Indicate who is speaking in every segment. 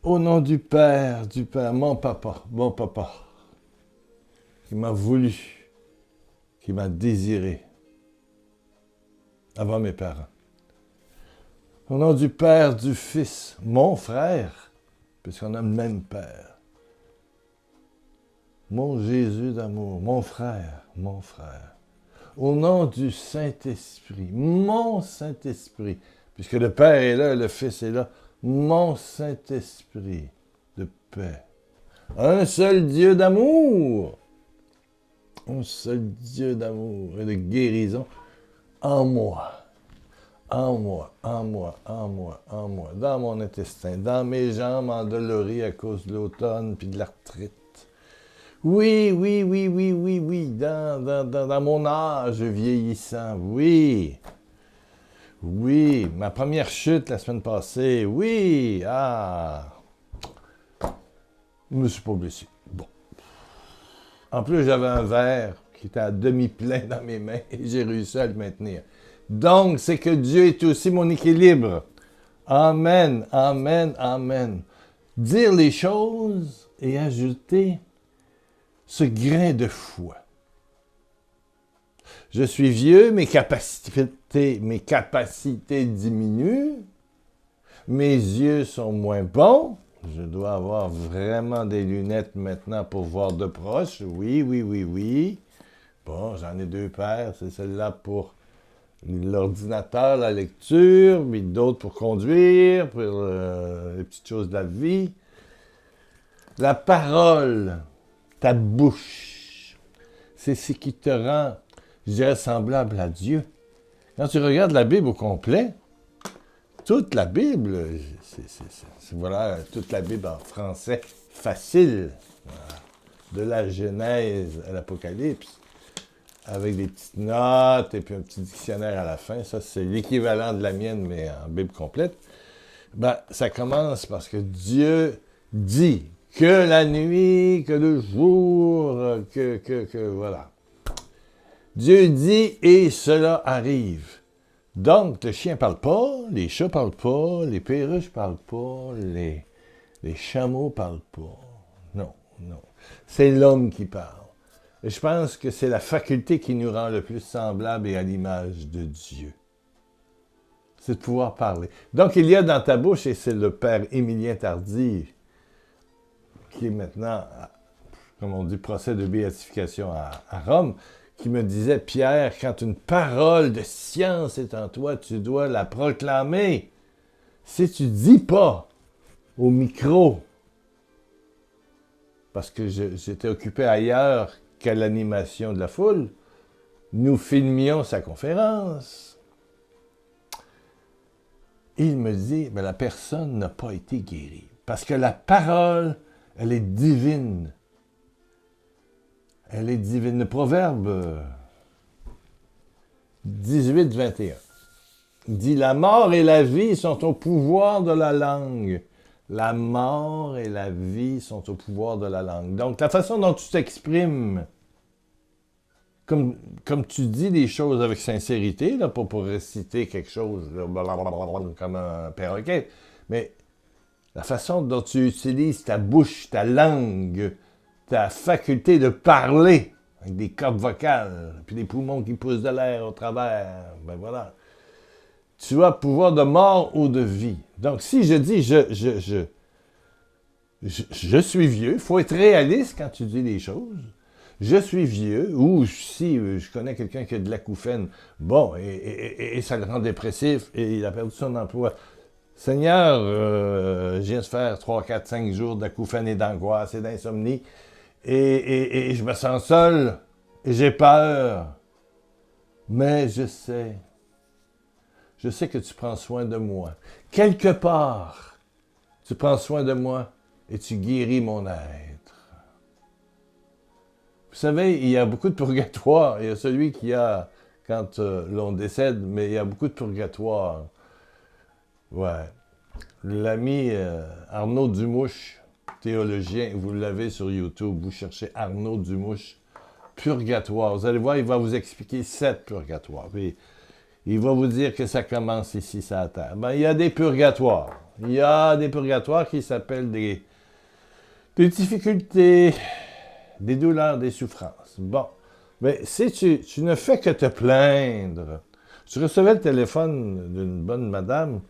Speaker 1: Au nom du Père, mon papa, qui m'a voulu, qui m'a désiré avant mes parents. Au nom du Père, du Fils, mon frère, puisqu'on a le même Père. Mon Jésus d'amour, mon frère, mon frère. Au nom du Saint-Esprit, mon Saint-Esprit, puisque le Père est là, le Fils est là, mon Saint-Esprit de paix. Un seul Dieu d'amour, un seul Dieu d'amour et de guérison en moi. En moi, en moi, en moi, en moi, dans mon intestin, dans mes jambes endolories à cause de l'automne puis de l'arthrite. Oui, dans mon âge vieillissant, oui. Oui, ma première chute la semaine passée, oui, je me suis pas blessé. Bon. En plus, j'avais un verre qui était à demi plein dans mes mains et j'ai réussi à le maintenir. Donc, c'est que Dieu est aussi mon équilibre. Amen, amen, amen. Dire les choses et ajouter ce grain de foi. Je suis vieux, mes capacités diminuent, mes yeux sont moins bons, je dois avoir vraiment des lunettes maintenant pour voir de proche, oui. Bon, j'en ai 2 paires, c'est celle-là pour l'ordinateur, la lecture, puis d'autres pour conduire, pour les petites choses de la vie. La parole, ta bouche, c'est ce qui te rend, je dirais, semblable à Dieu. Quand tu regardes la Bible au complet, toute la Bible, voilà, toute la Bible en français facile, voilà, de la Genèse à l'Apocalypse, avec des petites notes et puis un petit dictionnaire à la fin. Ça, c'est l'équivalent de la mienne, mais en Bible complète. Ben, ça commence parce que Dieu dit que la nuit, que le jour, voilà. Dieu dit et cela arrive. Donc, le chien parle pas, les chats parlent pas, les perruches parlent pas, les chameaux parlent pas. Non. C'est l'homme qui parle. Et je pense que c'est la faculté qui nous rend le plus semblables et à l'image de Dieu. C'est de pouvoir parler. Donc, il y a dans ta bouche, et c'est le père Émilien Tardy, qui est maintenant, comme on dit, procès de béatification à Rome, qui me disait, Pierre, quand une parole de science est en toi, tu dois la proclamer. Si tu dis pas au micro, parce que j'étais occupé ailleurs qu'à l'animation de la foule, nous filmions sa conférence. Il me dit, la personne n'a pas été guérie. Parce que la parole, elle est divine. Elle est divine. Le Proverbe 18-21 dit « La mort et la vie sont au pouvoir de la langue. » La mort et la vie sont au pouvoir de la langue. Donc, la façon dont tu t'exprimes, comme tu dis des choses avec sincérité, là, pas pour réciter quelque chose là, comme un perroquet, mais la façon dont tu utilises ta bouche, ta langue, ta faculté de parler, avec des cordes vocales, puis des poumons qui poussent de l'air au travers, ben voilà. Tu as pouvoir de mort ou de vie. Donc, si je dis je suis vieux, il faut être réaliste quand tu dis les choses. Je suis vieux, ou si je connais quelqu'un qui a de l'acouphène, bon, et ça le rend dépressif, et il a perdu son emploi. Seigneur, je viens de faire 3, 4, 5 jours d'acouphène et d'angoisse et d'insomnie, et je me sens seul, et j'ai peur. Mais je sais que tu prends soin de moi. Quelque part, tu prends soin de moi et tu guéris mon être. Vous savez, il y a beaucoup de purgatoire. Il y a celui qui a quand l'on décède, mais il y a beaucoup de purgatoire. Ouais. L'ami Arnaud Dumouche, théologien, vous l'avez sur YouTube, vous cherchez Arnaud Dumouche, purgatoire. Vous allez voir, il va vous expliquer 7 purgatoires. Puis, il va vous dire que ça commence ici, sur la terre. Ben, il y a des purgatoires. Il y a des purgatoires qui s'appellent des difficultés, des douleurs, des souffrances. Bon, mais si tu ne fais que te plaindre, je recevais le téléphone d'une bonne madame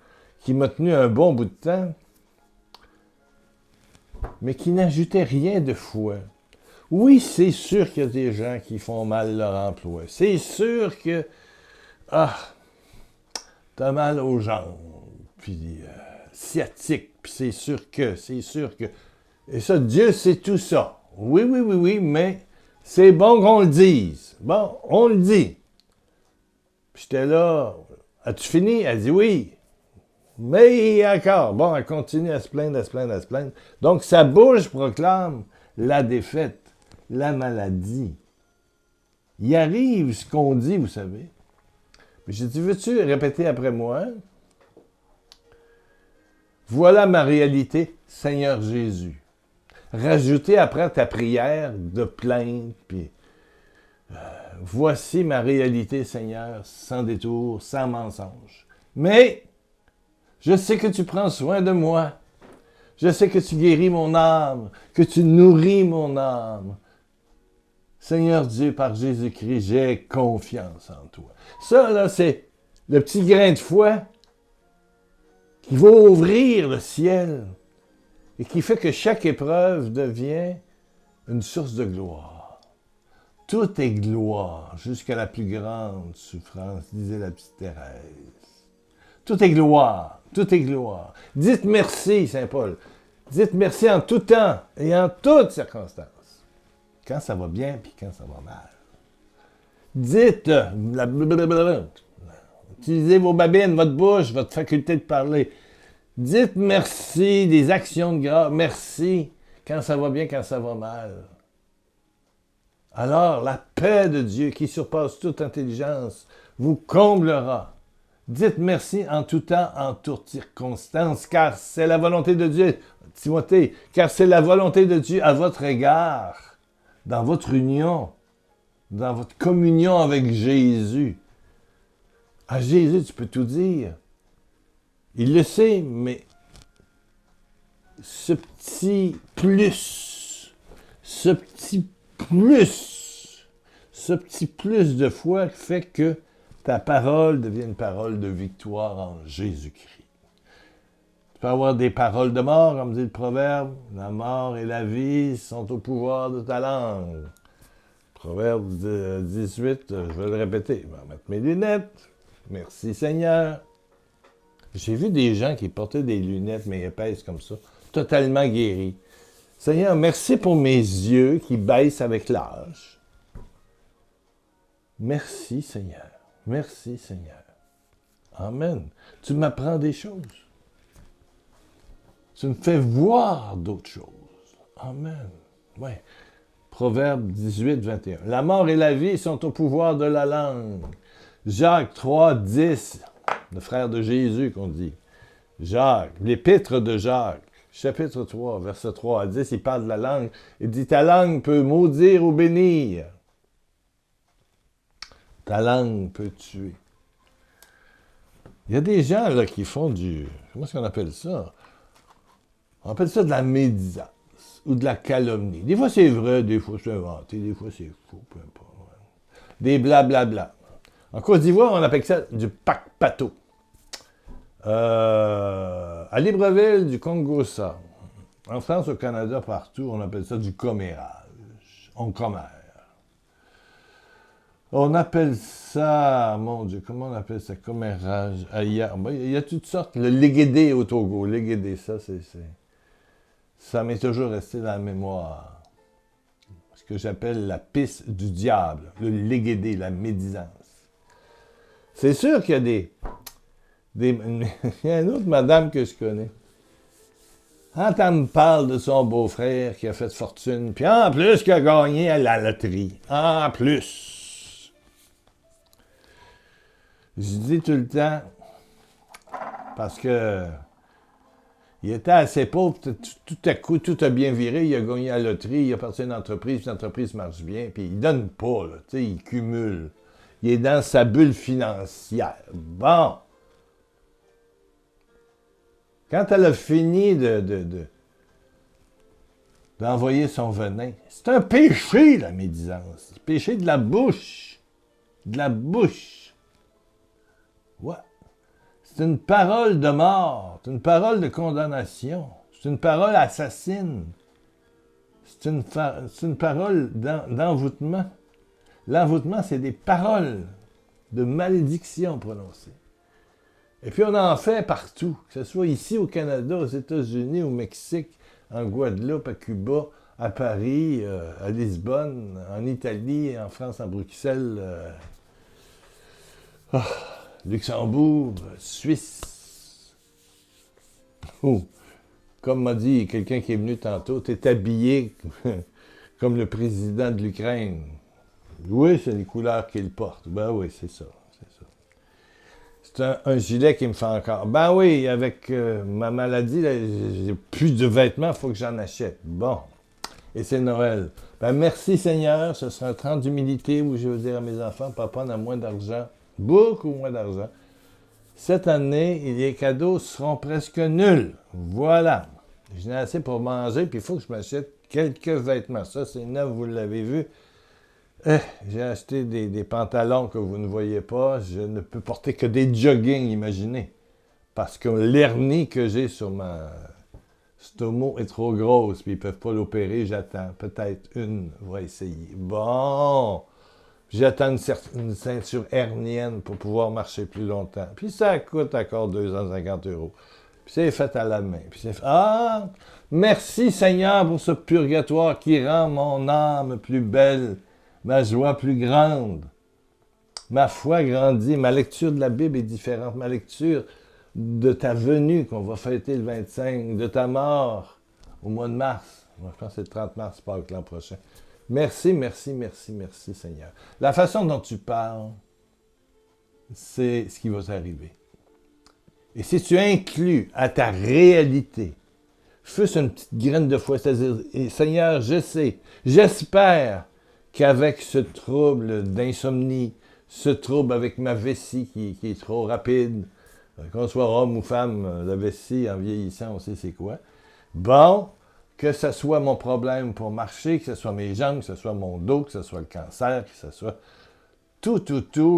Speaker 1: qui m'a tenu un bon bout de temps, mais qui n'ajoutait rien de foi. Oui, c'est sûr qu'il y a des gens qui font mal leur emploi. C'est sûr que, t'as mal aux jambes, puis sciatique, puis c'est sûr que. Et ça, Dieu sait tout ça. Oui, mais c'est bon qu'on le dise. Bon, on le dit. Puis j'étais là, as-tu fini? Elle dit oui. Mais encore, bon, elle continue à se plaindre. Donc, sa bouche proclame la défaite, la maladie. Il arrive ce qu'on dit, vous savez. Mais j'ai dit, veux-tu répéter après moi? Voilà ma réalité, Seigneur Jésus. Rajoutez après ta prière de plainte, puis voici ma réalité, Seigneur, sans détour, sans mensonge. Mais je sais que tu prends soin de moi. Je sais que tu guéris mon âme, que tu nourris mon âme. Seigneur Dieu, par Jésus-Christ, j'ai confiance en toi. Ça, là, c'est le petit grain de foi qui va ouvrir le ciel et qui fait que chaque épreuve devient une source de gloire. Tout est gloire, jusqu'à la plus grande souffrance, disait la petite Thérèse. Tout est gloire, tout est gloire. Dites merci, Saint Paul. Dites merci en tout temps et en toutes circonstances. Quand ça va bien, puis quand ça va mal. Dites, utilisez vos babines, votre bouche, votre faculté de parler. Dites merci, des actions de grâce. Merci quand ça va bien, quand ça va mal. Alors, la paix de Dieu qui surpasse toute intelligence vous comblera. Dites merci en tout temps, en toutes circonstances, car c'est la volonté de Dieu, Timothée, car c'est la volonté de Dieu à votre égard, dans votre union, dans votre communion avec Jésus. À Jésus, tu peux tout dire. Il le sait, mais ce petit plus de foi fait que ta parole devient une parole de victoire en Jésus-Christ. Tu peux avoir des paroles de mort, comme dit le proverbe. La mort et la vie sont au pouvoir de ta langue. Proverbe 18, je vais le répéter. Je vais mettre mes lunettes. Merci Seigneur. J'ai vu des gens qui portaient des lunettes, mais épaisses comme ça, totalement guéris. Seigneur, merci pour mes yeux qui baissent avec l'âge. Merci Seigneur. Merci Seigneur. Amen. Tu m'apprends des choses. Tu me fais voir d'autres choses. Amen. Oui. Proverbe 18, 21. La mort et la vie sont au pouvoir de la langue. Jacques 3, 10. Le frère de Jésus qu'on dit. Jacques, l'épître de Jacques, chapitre 3, verset 3 à 10, il parle de la langue. Il dit, ta langue peut maudire ou bénir. Ta langue peut tuer. Il y a des gens là qui font comment est-ce qu'on appelle ça? On appelle ça de la médisance ou de la calomnie. Des fois c'est vrai, des fois c'est inventé, des fois c'est faux, peu importe. Des blablabla. En Côte d'Ivoire, on appelle ça du pac-pato. À Libreville, du Congo-Ça. En France, au Canada, partout, on appelle ça du commérage. On commère. On appelle ça, mon Dieu, comment on appelle ça? Commérage. Il y a toutes sortes. Le léguédé au Togo. Léguédé, ça m'est toujours resté dans la mémoire. Ce que j'appelle la pisse du diable. Le léguédé, la médisance. C'est sûr qu'il y a il y a une autre madame que je connais. Quand elle me parle de son beau-frère qui a fait fortune, puis en plus qui a gagné à la loterie. En plus. Je dis tout le temps, parce que il était assez pauvre, tout à coup, tout a bien viré, il a gagné à la loterie, il a parti à une entreprise, puis l'entreprise marche bien, puis il donne pas, là, tu sais, il cumule. Il est dans sa bulle financière. Bon. Quand elle a fini d'envoyer son venin, c'est un péché, la médisance. Le péché de la bouche. De la bouche. Ouais. C'est une parole de mort. C'est une parole de condamnation. C'est une parole assassine. C'est une parole d'envoûtement. L'envoûtement, c'est des paroles de malédiction prononcées. Et puis on en fait partout, que ce soit ici au Canada, aux États-Unis, au Mexique, en Guadeloupe, à Cuba, à Paris, à Lisbonne, en Italie, en France, à Bruxelles, Luxembourg, Suisse. Oh, comme m'a dit quelqu'un qui est venu tantôt, tu es habillé comme le président de l'Ukraine. Oui, c'est les couleurs qu'il porte. Ben oui, c'est ça. C'est un gilet qui me fait encore. Ben oui, avec ma maladie, là, j'ai plus de vêtements, il faut que j'en achète. Bon. Et c'est Noël. Ben merci Seigneur, ce sera un temps d'humilité où je vais dire à mes enfants, papa, on a moins d'argent, beaucoup moins d'argent. Cette année, les cadeaux seront presque nuls. Voilà. J'en ai assez pour manger, puis il faut que je m'achète quelques vêtements. Ça, c'est neuf, vous l'avez vu. J'ai acheté des pantalons que vous ne voyez pas. Je ne peux porter que des jogging, imaginez. Parce que l'hernie que j'ai sur ma stomo est trop grosse, puis ils ne peuvent pas l'opérer. J'attends. Peut-être une va essayer. Bon, j'attends une ceinture hernienne pour pouvoir marcher plus longtemps. Puis ça coûte encore 250 €. Puis c'est fait à la main. Puis c'est fait... Ah! Merci Seigneur pour ce purgatoire qui rend mon âme plus belle. Ma joie plus grande, ma foi grandit, ma lecture de la Bible est différente, ma lecture de ta venue qu'on va fêter le 25, de ta mort au mois de mars. Moi, je pense que c'est le 30 mars, pas l'an prochain. Merci, merci, merci, merci Seigneur. La façon dont tu parles, c'est ce qui va t'arriver. Et si tu inclus à ta réalité, fût-ce une petite graine de foi, c'est-à-dire, Seigneur, je sais, j'espère qu'avec ce trouble d'insomnie, ce trouble avec ma vessie qui est trop rapide, qu'on soit homme ou femme, la vessie, en vieillissant, on sait c'est quoi. Bon, que ce soit mon problème pour marcher, que ce soit mes jambes, que ce soit mon dos, que ce soit le cancer, que ce soit tout,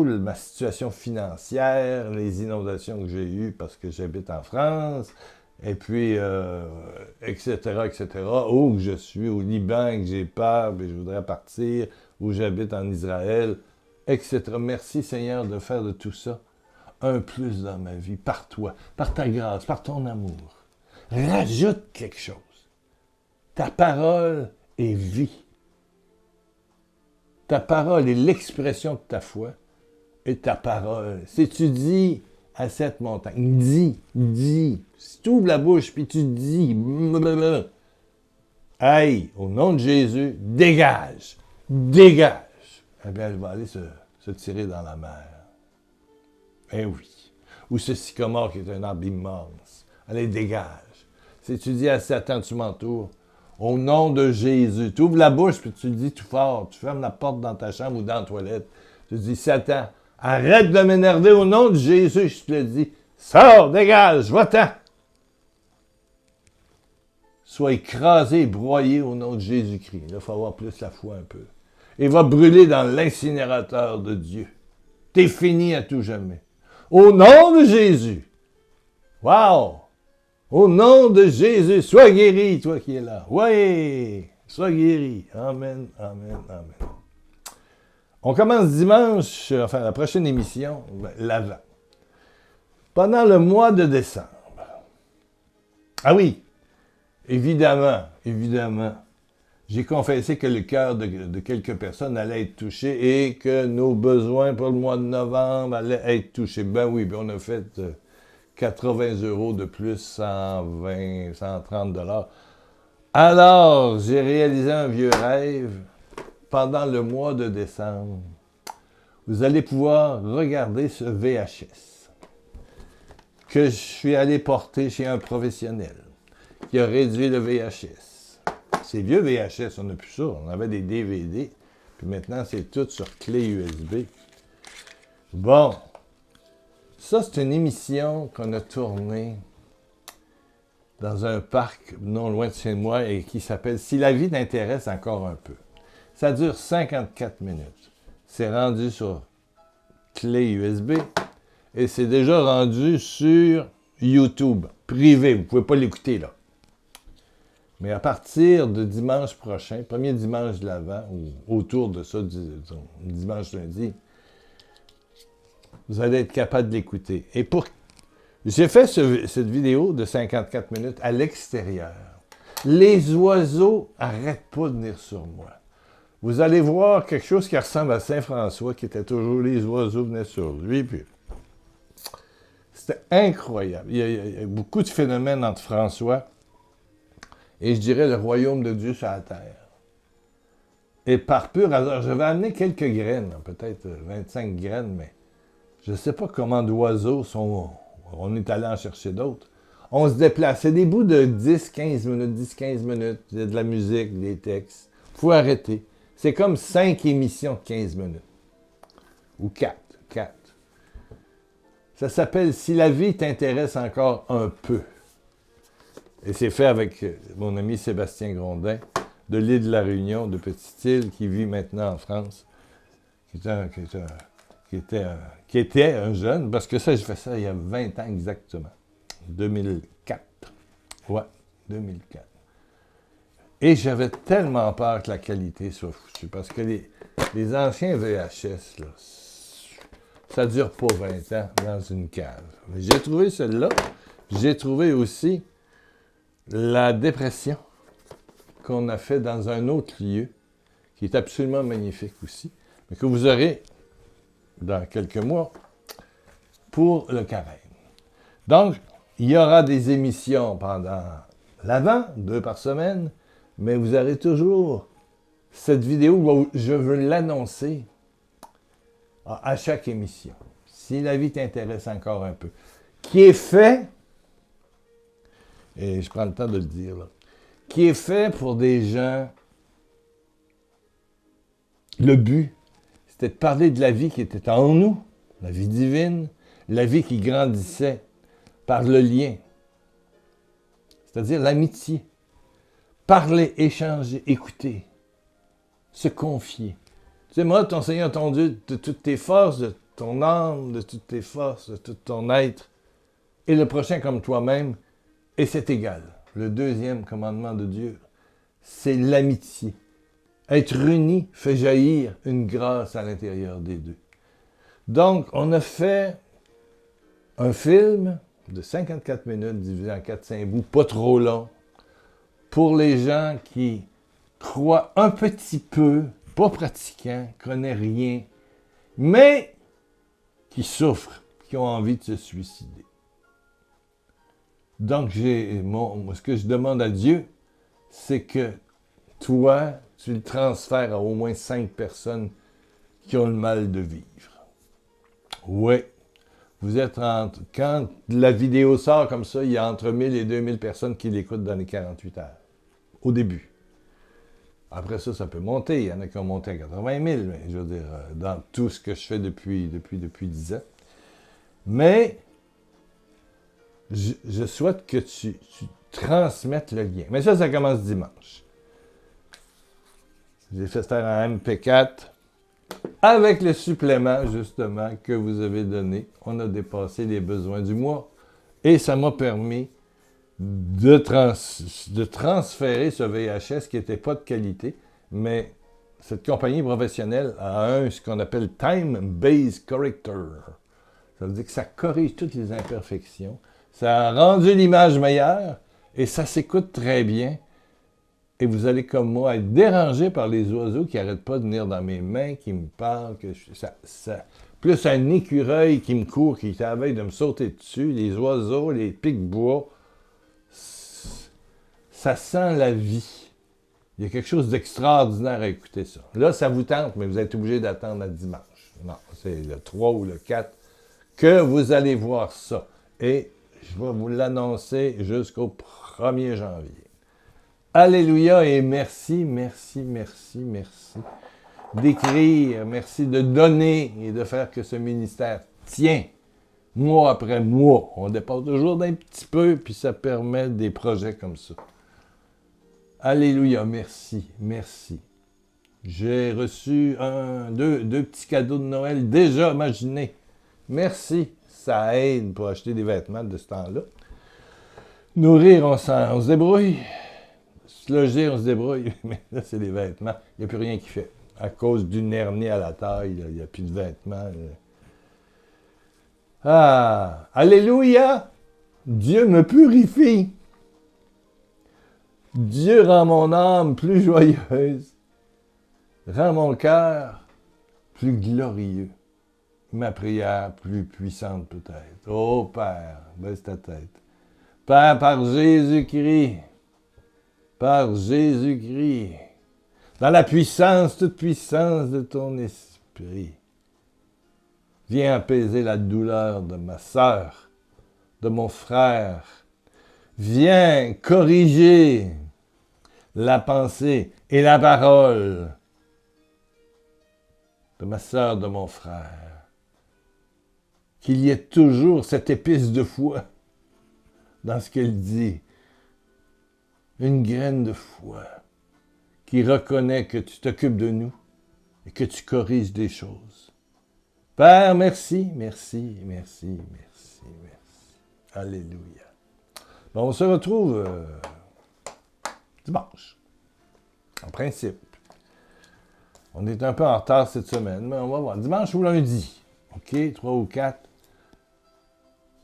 Speaker 1: ma situation financière, les inondations que j'ai eues parce que j'habite en France, et puis, etc., où je suis, au Liban, que j'ai peur, et je voudrais partir, où j'habite en Israël, etc. Merci Seigneur de faire de tout ça un plus dans ma vie, par toi, par ta grâce, par ton amour. Rajoute quelque chose. Ta parole est vie. Ta parole est l'expression de ta foi, et ta parole. Si tu dis à cette montagne, dis. Si tu ouvres la bouche, puis tu dis, aïe, au nom de Jésus, dégage. Eh bien, elle va aller se tirer dans la mer. Eh oui. Ou ce sycomore qui est un arbre immense. Allez, dégage. Si tu dis à Satan, tu m'entoures, au nom de Jésus, tu ouvres la bouche, puis tu dis tout fort, tu fermes la porte dans ta chambre ou dans la toilette, tu dis, Satan, arrête de m'énerver au nom de Jésus, je te le dis. Sors, dégage, va-t'en. Sois écrasé et broyé au nom de Jésus-Christ. Là, il faut avoir plus la foi un peu. Et va brûler dans l'incinérateur de Dieu. T'es fini à tout jamais. Au nom de Jésus. Wow! Au nom de Jésus, sois guéri, toi qui es là. Oui! Sois guéri. Amen, amen, amen. On commence dimanche, enfin la prochaine émission, l'Avent. Pendant le mois de décembre. Ah oui, évidemment, j'ai confessé que le cœur de quelques personnes allait être touché et que nos besoins pour le mois de novembre allaient être touchés. Ben oui, on a fait 80 € de plus, 120, 130 $. Alors, j'ai réalisé un vieux rêve. Pendant le mois de décembre, vous allez pouvoir regarder ce VHS que je suis allé porter chez un professionnel qui a réduit le VHS. Ces vieux VHS, on n'a plus ça. On avait des DVD, puis maintenant, c'est tout sur clé USB. Bon, ça, c'est une émission qu'on a tournée dans un parc non loin de chez moi et qui s'appelle « Si la vie t'intéresse encore un peu ». Ça dure 54 minutes. C'est rendu sur clé USB et c'est déjà rendu sur YouTube, privé. Vous ne pouvez pas l'écouter là. Mais à partir de dimanche prochain, premier dimanche de l'Avent, ou autour de ça, dimanche lundi, vous allez être capable de l'écouter. Et j'ai fait cette vidéo de 54 minutes à l'extérieur. Les oiseaux n'arrêtent pas de venir sur moi. Vous allez voir quelque chose qui ressemble à Saint-François, qui était toujours les oiseaux venaient sur lui. Puis c'était incroyable. Il y a beaucoup de phénomènes entre François et je dirais le royaume de Dieu sur la terre. Et par pur hasard, j'avais amené quelques graines, peut-être 25 graines, mais je ne sais pas comment d'oiseaux sont... On est allé en chercher d'autres. On se déplace. C'est des bouts de 10-15 minutes, 10-15 minutes. Il y a de la musique, des textes. Il faut arrêter. C'est comme 5 émissions de 15 minutes. Ou 4. Ça s'appelle « Si la vie t'intéresse encore un peu ». Et c'est fait avec mon ami Sébastien Grondin, de l'île de la Réunion, de Petite-Île, qui vit maintenant en France, qui était un jeune, parce que ça, j'ai fait ça il y a 20 ans exactement. 2004. Ouais, 2004. Et j'avais tellement peur que la qualité soit foutue, parce que les anciens VHS, là, ça ne dure pas 20 ans dans une cave. J'ai trouvé celle-là. J'ai trouvé aussi la dépression qu'on a fait dans un autre lieu, qui est absolument magnifique aussi, mais que vous aurez dans quelques mois pour le carême. Donc, il y aura des émissions pendant l'Avent, 2 par semaine, mais vous aurez toujours cette vidéo où je veux l'annoncer à chaque émission. Si la vie t'intéresse encore un peu. Qui est fait, et je prends le temps de le dire, là, qui est fait pour des gens, le but, c'était de parler de la vie qui était en nous, la vie divine, la vie qui grandissait par le lien, c'est-à-dire l'amitié. Parler, échanger, écouter, se confier. Tu sais, moi, ton Seigneur, ton Dieu, de toutes tes forces, de ton âme, de toutes tes forces, de tout ton être, et le prochain comme toi-même, et c'est égal. Le deuxième commandement de Dieu, c'est l'amitié. Être unis fait jaillir une grâce à l'intérieur des deux. Donc, on a fait un film de 54 minutes divisé en 4-5 bouts, pas trop long, pour les gens qui croient un petit peu, pas pratiquants, connaissent rien, mais qui souffrent, qui ont envie de se suicider. Donc, ce que je demande à Dieu, c'est que toi, tu le transfères à au moins 5 personnes qui ont le mal de vivre. Oui. Vous êtes quand la vidéo sort comme ça, il y a entre 1000 et 2000 personnes qui l'écoutent dans les 48 heures. Au début. Après ça, ça peut monter. Il y en a qui ont monté à 80 000, mais je veux dire, dans tout ce que je fais depuis 10 ans. Mais, je souhaite que tu transmettes le lien. Mais ça commence dimanche. J'ai fait ça en MP4. Avec le supplément, justement, que vous avez donné, on a dépassé les besoins du mois. Et ça m'a permis de transférer ce VHS qui n'était pas de qualité, mais cette compagnie professionnelle a ce qu'on appelle Time Based Corrector. Ça veut dire que ça corrige toutes les imperfections. Ça a rendu l'image meilleure et ça s'écoute très bien. Et vous allez, comme moi, être dérangé par les oiseaux qui n'arrêtent pas de venir dans mes mains, qui me parlent, plus un écureuil qui me court, qui est à la veille de me sauter dessus, les oiseaux, les pics-bois. Ça sent la vie. Il y a quelque chose d'extraordinaire à écouter ça. Là, ça vous tente, mais vous êtes obligé d'attendre à dimanche. Non, c'est le 3 ou le 4 que vous allez voir ça. Et je vais vous l'annoncer jusqu'au 1er janvier. Alléluia et merci d'écrire, merci de donner et de faire que ce ministère tient mois après mois. On dépasse toujours d'un petit peu, puis ça permet des projets comme ça. Alléluia, merci, merci. J'ai reçu deux petits cadeaux de Noël déjà imaginés. Merci, ça aide pour acheter des vêtements de ce temps-là. Nourrir, on se débrouille. Se loger, on se débrouille. Mais là, c'est des vêtements. Il n'y a plus rien qui fait. À cause d'une hernie à la taille, il n'y a plus de vêtements. Ah! Alléluia! Dieu me purifie. Dieu rend mon âme plus joyeuse. Rend mon cœur plus glorieux. Ma prière plus puissante peut-être. Oh Père, baisse ta tête. Père, par Jésus-Christ, dans la puissance, toute puissance de ton esprit, viens apaiser la douleur de ma sœur, de mon frère. Viens corriger la pensée et la parole de ma sœur, de mon frère. Qu'il y ait toujours cette épice de foi dans ce qu'elle dit. Une graine de foi qui reconnaît que tu t'occupes de nous et que tu corriges des choses. Père, merci, merci, merci, merci, merci. Alléluia. Bon, on se retrouve dimanche, en principe. On est un peu en retard cette semaine, mais on va voir. Dimanche ou lundi. OK, 3 ou 4.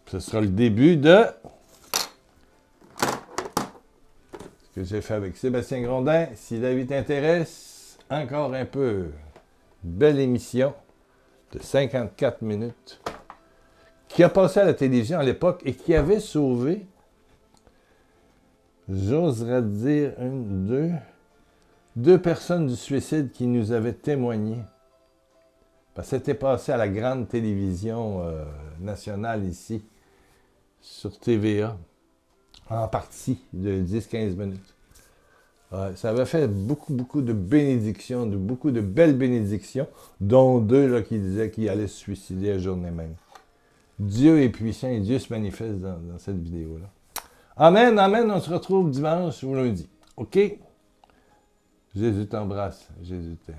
Speaker 1: Ce sera le début de ce que j'ai fait avec Sébastien Grondin. Si la vie t'intéresse, encore un peu. Belle émission de 54 minutes qui a passé à la télévision à l'époque et qui avait sauvé, j'oserais dire, deux personnes du suicide qui nous avaient témoigné. Parce que c'était passé à la grande télévision nationale ici, sur TVA, en partie de 10-15 minutes. Ouais, ça avait fait beaucoup de bénédictions, beaucoup de belles bénédictions, dont 2 là, qui disaient qu'ils allaient se suicider la journée même. Dieu est puissant et Dieu se manifeste dans cette vidéo-là. Amen, amen, on se retrouve dimanche ou lundi. OK? Jésus t'embrasse, Jésus t'aime.